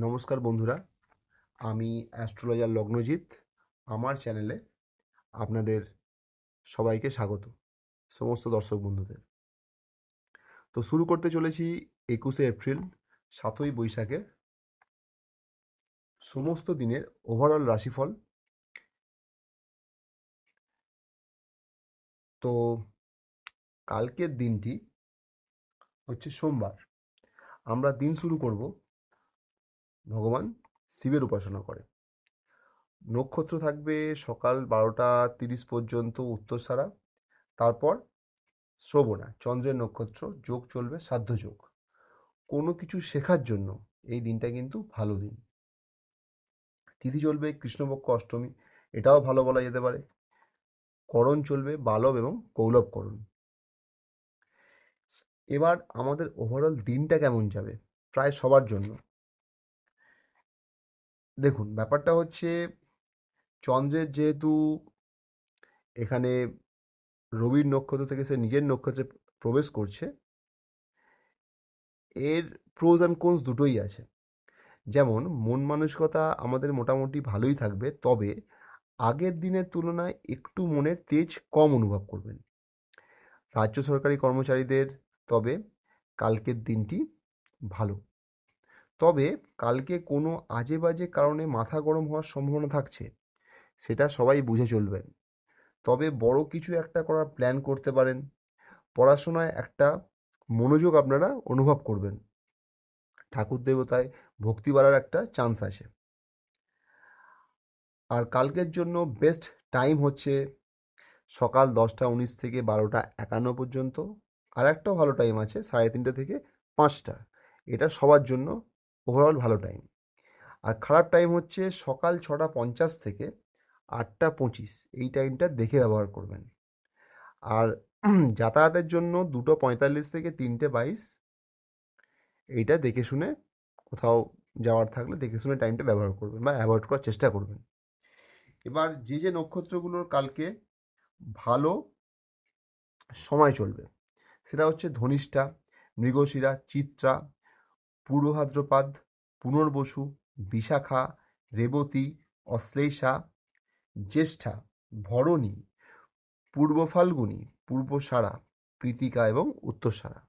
নমস্কার বন্ধুরা, আমি অ্যাস্ট্রোলজার লগ্নজিৎ। আমার চ্যানেলে আপনাদের সবাইকে স্বাগত, সমস্ত দর্শক বন্ধুদের। তো শুরু করতে চলেছি 21শে এপ্রিল 7ই বৈশাখের সমস্ত দিনের ওভারঅল রাশিফল। তো কালকের দিনটি হচ্ছে সোমবার। আমরা দিন শুরু করব ভগবান শিবের উপাসনা করে। নক্ষত্র থাকবে সকাল 12টা 30 পর্যন্ত উত্তরসারা, তারপর শ্রবণা চন্দ্রের নক্ষত্র, যোগ চলবে সাধ্য যোগ। কোনো কিছু শেখার জন্য এই দিনটা কিন্তু ভালো দিন। তিথি চলবে কৃষ্ণপক্ষ অষ্টমী, এটাও ভালো বলা যেতে পারে। করণ চলবে বালব এবং কৌলভ করণ। এবার আমাদের ওভারঅল দিনটা কেমন যাবে প্রায় সবার জন্য। দেখুন, ব্যাপারটা হচ্ছে চন্দ্রের যেহেতু এখানে রবির নক্ষত্র থেকে সে নিজের নক্ষত্রে প্রবেশ করছে, এর প্রোজ অ্যান্ড কোনস দুটোই আছে। যেমন মন মানসিকতা আমাদের মোটামুটি ভালোই থাকবে, তবে আগের দিনের তুলনায় একটু মনের তেজ কম অনুভব করবেন রাজ্য সরকারি কর্মচারীদের। তবে কালকের দিনটি ভালো, তবে কালকে কোনো আজে বাজে কারণে মাথা গরম হওয়ার সম্ভাবনা থাকছে, সেটা সবাই বুঝে চলবেন। তবে বড় কিছু একটা করার প্ল্যান করতে পারেন। পড়াশোনায় একটা মনোযোগ আপনারা অনুভব করবেন। ঠাকুর দেবতায় ভক্তি বাড়ার একটা চান্স আছে। আর কালকের জন্য বেস্ট টাইম হচ্ছে সকাল 10টা 19 থেকে 12টা 51 পর্যন্ত। আর একটাও ভালো টাইম আছে 3:30 থেকে 5টা। এটা সবার জন্য ওভারঅল ভালো টাইম। আর খারাপ টাইম হচ্ছে সকাল 6টা 50 থেকে 8টা 25। এই টাইমটা দেখে ব্যবহার করবেন। আর যাতায়াতের জন্য 2টো 45 থেকে 3টে 22। এইটা দেখে শুনে, কোথাও যাওয়ার থাকলে দেখে শুনে টাইমটা ব্যবহার করবেন বা অ্যাভয়েড করার চেষ্টা করবেন। এবার যে নক্ষত্রগুলোর কালকে ভালো সময় চলবে, সেটা হচ্ছে ধনিষ্ঠা, মৃগশিরা, চিত্রা, পূর্ব ভাদ্রপদ, পুনর্বসু, বিশাখা, রেবতী, অশ্লেষা, জ্যেষ্ঠা, ভরণী, পূর্ব ফাল্গুনী, পূর্বসারা, কৃতিকা এবং উত্তরসারা।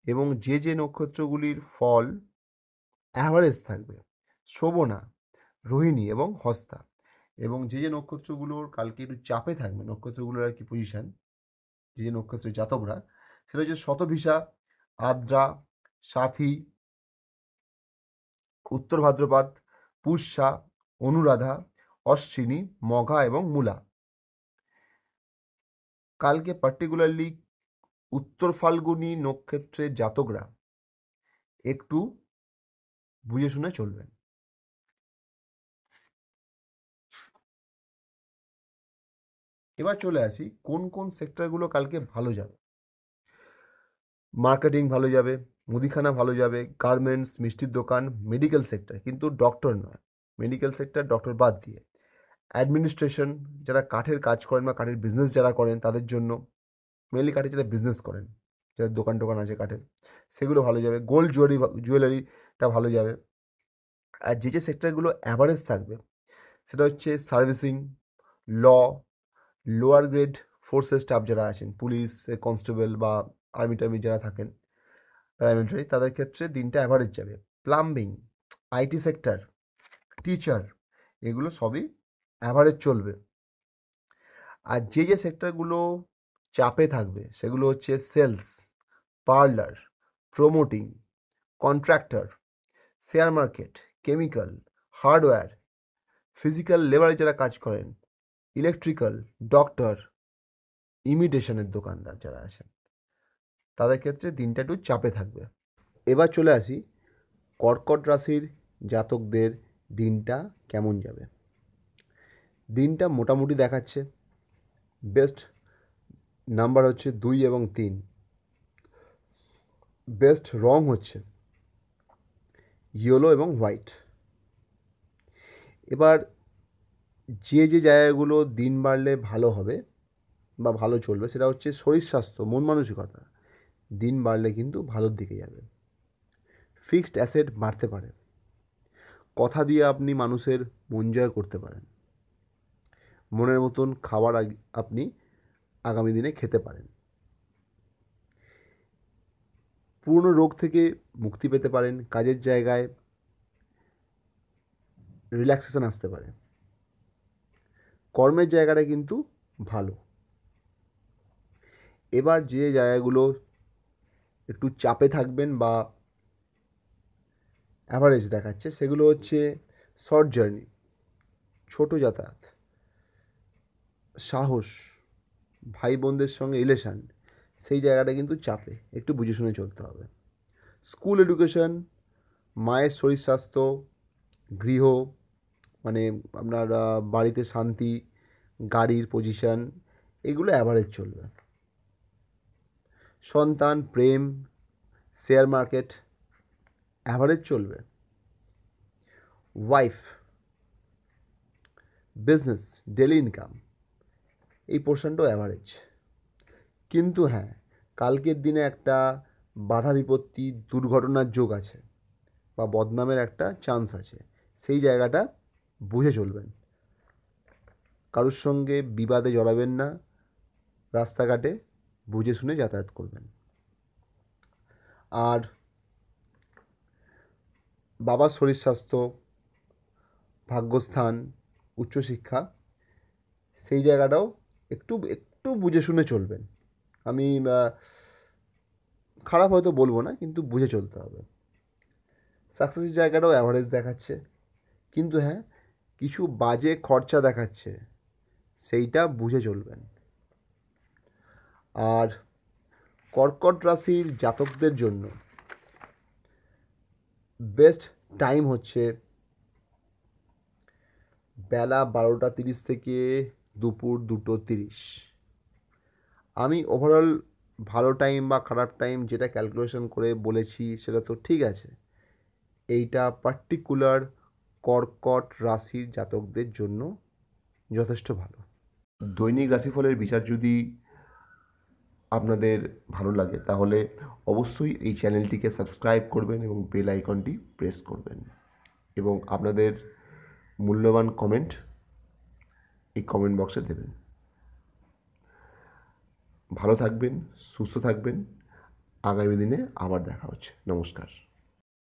এবং যে নক্ষত্রগুলির ফল অ্যাভারেজ থাকবে শ্রবণা, রোহিণী এবং হস্তা। এবং যে নক্ষত্রগুলোর কালকে একটু চাপে থাকবে, নক্ষত্রগুলোর আর কি পজিশন, যে নক্ষত্রের জাতকরা, সেটা হচ্ছে শতভিষা, আদ্রা, সাথী, উত্তর ভাদ্রপদ, পুষ্যা, অনুরাধা, অশ্বিনী, মঘা এবং মূলা। কালকে পার্টিকুলারলি উত্তর ফাল্গুনী নক্ষত্রের জাতকরা একটু বুঝে শুনে চলবেন। এবার চলে আসি কোন কোন সেক্টরগুলো কালকে ভালো যাবে। মার্কেটিং ভালো যাবে, মুদিখানা ভালো যাবে, গার্মেন্টস, মিষ্টির দোকান, মেডিকেল সেক্টর, কিন্তু ডক্টর নয়, মেডিকেল সেক্টর ডক্টর বাদ দিয়ে। অ্যাডমিনিস্ট্রেশন, যারা কাঠের কাজ করেন বা কাঠের বিজনেস যারা করেন তাদের জন্য, মেনলি কাঠের যারা বিজনেস করেন, যাদের দোকান টোকান আছে কাঠের, সেগুলো ভালো যাবে। গোল্ড জুয়েলারিটা ভালো যাবে। আর যে সেক্টরগুলো অ্যাভারেজ থাকবে, সেটা হচ্ছে সার্ভিসিং, ল, লোয়ার গ্রেড ফোর্সের স্টাফ যারা আছেন, পুলিশ কনস্টেবল বা আর্মি টার্মি যারা থাকেন, প্যারামিলিটারি, তাদের ক্ষেত্রে দিনটা অ্যাভারেজ যাবে। প্লাম্বিং, আইটি সেক্টর, টিচার, এগুলো সবই অ্যাভারেজ চলবে। আর যে সেক্টরগুলো চাপে থাকবে, সেগুলো হচ্ছে sales, parlour, promoting, contractor, share market, chemical, hardware, physical লেবারে যারা কাজ করেন, ইলেকট্রিক্যাল, ডক্টর, ইমিটেশনের দোকানদার যারা আছেন, তাদের ক্ষেত্রে দিনটা একটু চাপে থাকবে। এবার চলে আসি কর্কট রাশির জাতকদের দিনটা কেমন যাবে। দিনটা মোটামুটি দেখাচ্ছে। বেস্ট নাম্বার হচ্ছে 2 এবং 3। বেস্ট রং হচ্ছে ইয়েলো এবং হোয়াইট। এবার যে জায়গাগুলো দিন বাড়লে ভালো হবে বা ভালো চলবে, সেটা হচ্ছে শরীর স্বাস্থ্য, মন মানসিকতা। দিন বাড়লে কিন্তু ভালোর দিকে যাবে। ফিক্সড অ্যাসেট বাড়তে পারে। কথা দিয়ে আপনি মানুষের মন জয় করতে পারেন। মনের মতন খাবার আপনি আগামী দিনে খেতে পারেন। পুরনো রোগ থেকে মুক্তি পেতে পারেন। কাজের জায়গায় রিল্যাক্সেশন আসতে পারে। কর্মের জায়গাটা কিন্তু ভালো। এবার যে জায়গাগুলো একটু চাপে থাকবেন বা অ্যাভারেজ দেখাচ্ছে, সেগুলো হচ্ছে শর্ট জার্নি, ছোট যাতায়াত, সাহস, ভাই বোনদের সঙ্গে রিলেশান, সেই জায়গাটা কিন্তু চাপে, একটু বুঝে শুনে চলতে হবে। স্কুল এডুকেশন, মায়ের শরীর স্বাস্থ্য, গৃহ মানে আপনার বাড়িতে শান্তি, গাড়ির পজিশান, এগুলো অ্যাভারেজ চলবে। সন্তান, প্রেম, শেয়ার মার্কেট অ্যাভারেজ চলবে। ওয়াইফ, বিজনেস, ডেলি ইনকাম, এই পোর্শনটাও অ্যাভারেজ। কিন্তু হ্যাঁ, কালকের দিনে একটা বাধা বিপত্তি, দুর্ঘটনার যোগ আছে বা বদনামের একটা চান্স আছে, সেই জায়গাটা বুঝে চলবেন। কারোর সঙ্গে বিবাদে জড়াবেন না, রাস্তাঘাটে বুঝে শুনে যাতায়াত করবেন। আর বাবার শরীর স্বাস্থ্য, ভাগ্যস্থান, উচ্চশিক্ষা, সেই জায়গাটাও একটু একটু বুঝে শুনে চলবেন। আমি খারাপ হয়তো বলবো না, কিন্তু বুঝে চলতে হবে। সাকসেসের জায়গাটাও অ্যাভারেজ দেখাচ্ছে, কিন্তু হ্যাঁ, কিছু বাজে খরচা দেখাচ্ছে, সেইটা বুঝে চলবেন। আর কর্কট রাশির জাতকদের জন্য বেস্ট টাইম হচ্ছে বেলা 12:30 থেকে দুপুর 2:30। আমি ওভারঅল ভালো টাইম বা খারাপ টাইম যেটা ক্যালকুলেশন করে বলেছি সেটা তো ঠিক আছে। এইটা পার্টিকুলার কর্কট রাশির জাতকদের জন্য যথেষ্ট ভালো। দৈনিক রাশিফলের বিচার যদি আপনাদের ভালো লাগে তাহলে অবশ্যই এই চ্যানেলটিকে সাবস্ক্রাইব করবেন এবং বেল আইকনটি প্রেস করবেন, এবং আপনাদের মূল্যবান কমেন্ট এই কমেন্ট বক্সে দেবেন। ভালো থাকবেন, সুস্থ থাকবেন। আগামী দিনে আবার দেখা হচ্ছে। নমস্কার।